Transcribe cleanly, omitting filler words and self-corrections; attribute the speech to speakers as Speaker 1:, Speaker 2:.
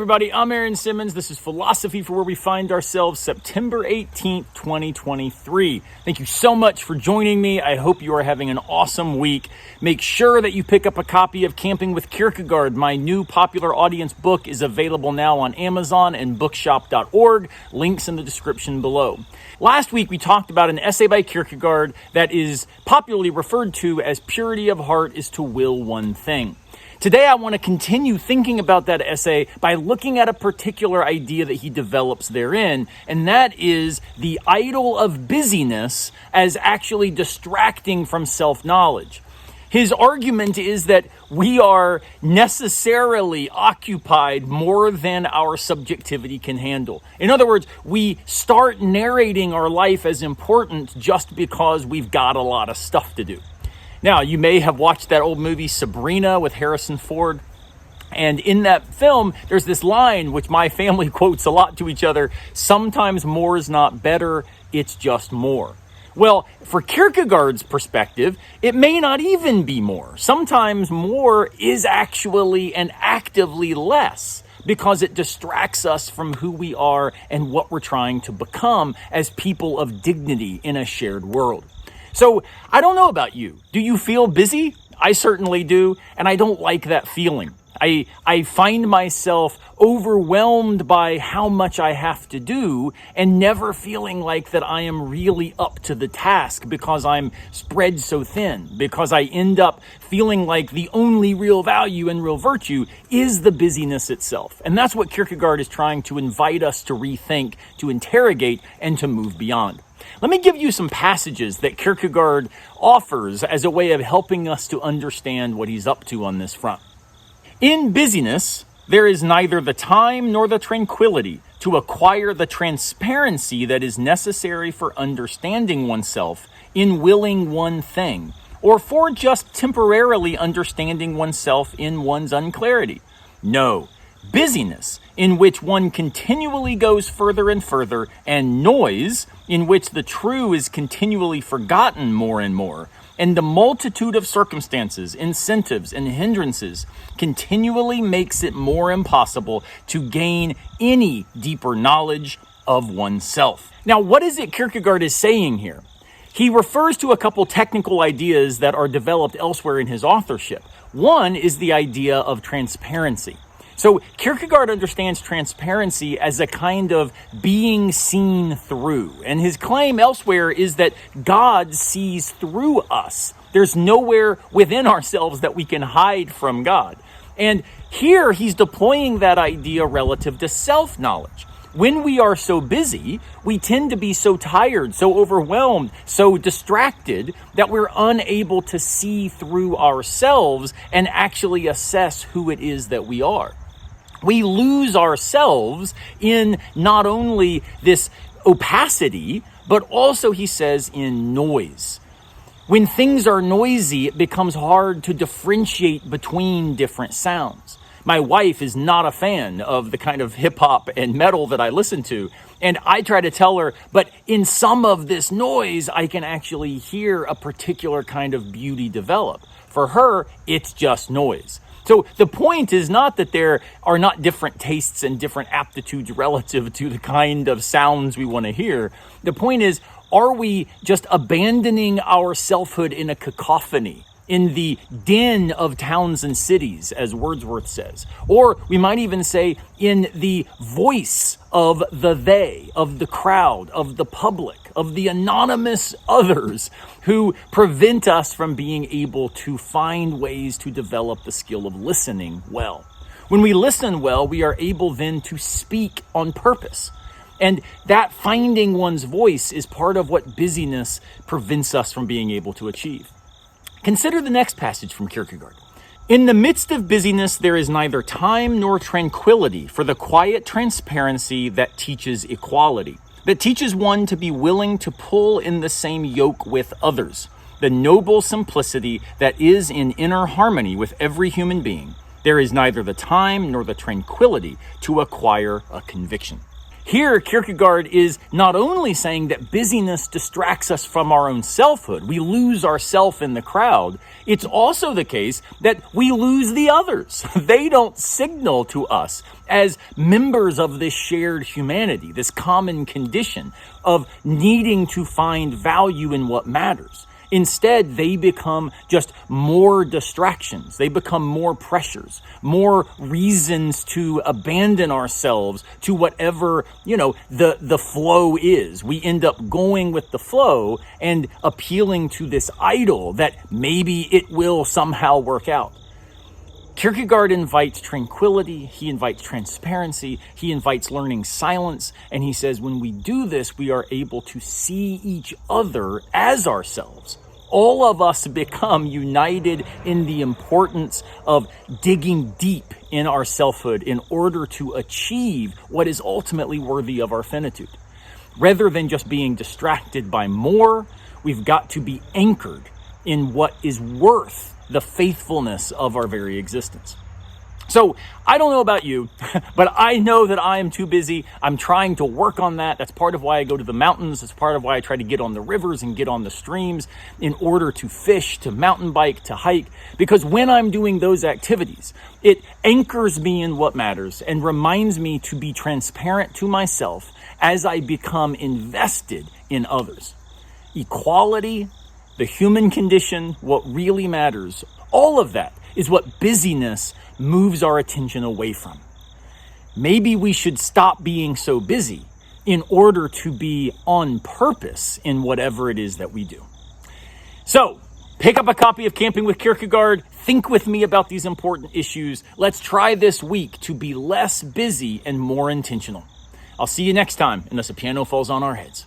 Speaker 1: everybody. I'm Aaron Simmons. This is Philosophy for Where We Find Ourselves, September 18th, 2023. Thank you so much for joining me. I hope you are having an awesome week. Make sure that you pick up a copy of Camping with Kierkegaard. My new popular audience book is available now on Amazon and bookshop.org. Links in the description below. Last week, we talked about an essay by Kierkegaard that is popularly referred to as Purity of Heart is to Will One Thing. Today, I want to continue thinking about that essay by looking at a particular idea that he develops therein, and that is the idol of busyness as actually distracting from self-knowledge. His argument is that we are necessarily occupied more than our subjectivity can handle. In other words, we start narrating our life as important just because we've got a lot of stuff to do. Now, you may have watched that old movie Sabrina with Harrison Ford. And in that film, there's this line which my family quotes a lot to each other. Sometimes more is not better, it's just more. Well, for Kierkegaard's perspective, it may not even be more. Sometimes more is actually and actively less because it distracts us from who we are and what we're trying to become as people of dignity in a shared world. So I don't know about you. Do you feel busy? I certainly do, and I don't like that feeling. I find myself overwhelmed by how much I have to do and never feeling like that I am really up to the task because I'm spread so thin, because I end up feeling like the only real value and real virtue is the busyness itself. And that's what Kierkegaard is trying to invite us to rethink, to interrogate, and to move beyond. Let me give you some passages that Kierkegaard offers as a way of helping us to understand what he's up to on this front. In busyness, there is neither the time nor the tranquility to acquire the transparency that is necessary for understanding oneself in willing one thing, or for just temporarily understanding oneself in one's unclarity. No, busyness, in which one continually goes further and further, and noise, in which the true is continually forgotten more and more, and the multitude of circumstances, incentives, and hindrances continually makes it more impossible to gain any deeper knowledge of oneself. Now, what is it Kierkegaard is saying here? He refers to a couple technical ideas that are developed elsewhere in his authorship. One is the idea of transparency. So Kierkegaard understands transparency as a kind of being seen through. And his claim elsewhere is that God sees through us. There's nowhere within ourselves that we can hide from God. And here he's deploying that idea relative to self-knowledge. When we are so busy, we tend to be so tired, so overwhelmed, so distracted that we're unable to see through ourselves and actually assess who it is that we are. We lose ourselves in not only this opacity, but also, he says, in noise. When things are noisy, it becomes hard to differentiate between different sounds. My wife is not a fan of the kind of hip hop and metal that I listen to. And I try to tell her, but in some of this noise, I can actually hear a particular kind of beauty develop. For her, it's just noise. So the point is not that there are not different tastes and different aptitudes relative to the kind of sounds we want to hear. The point is, are we just abandoning our selfhood in a cacophony, in the din of towns and cities, as Wordsworth says? Or we might even say in the voice of the they, of the crowd, of the public, of the anonymous others who prevent us from being able to find ways to develop the skill of listening well. When we listen well, we are able then to speak on purpose. And that finding one's voice is part of what busyness prevents us from being able to achieve. Consider the next passage from Kierkegaard. In the midst of busyness, there is neither time nor tranquility for the quiet transparency that teaches equality, that teaches one to be willing to pull in the same yoke with others, the noble simplicity that is in inner harmony with every human being. There is neither the time nor the tranquility to acquire a conviction. Here, Kierkegaard is not only saying that busyness distracts us from our own selfhood, we lose ourself in the crowd, it's also the case that we lose the others. They don't signal to us as members of this shared humanity, this common condition of needing to find value in what matters. Instead, they become just more distractions. They become more pressures, more reasons to abandon ourselves to whatever, the flow is. We end up going with the flow and appealing to this idol that maybe it will somehow work out. Kierkegaard invites tranquility, he invites transparency, he invites learning silence, and he says when we do this, we are able to see each other as ourselves. All of us become united in the importance of digging deep in our selfhood in order to achieve what is ultimately worthy of our finitude. Rather than just being distracted by more, we've got to be anchored in what is worth the faithfulness of our very existence. So I don't know about you, but I know that I am too busy. I'm trying to work on that. That's part of why I go to the mountains. That's part of why I try to get on the rivers and get on the streams in order to fish, to mountain bike, to hike. Because when I'm doing those activities, it anchors me in what matters and reminds me to be transparent to myself as I become invested in others. Equality, the human condition, what really matters, all of that is what busyness moves our attention away from. Maybe we should stop being so busy in order to be on purpose in whatever it is that we do. So, pick up a copy of Camping with Kierkegaard. Think with me about these important issues. Let's try this week to be less busy and more intentional. I'll see you next time, unless a piano falls on our heads.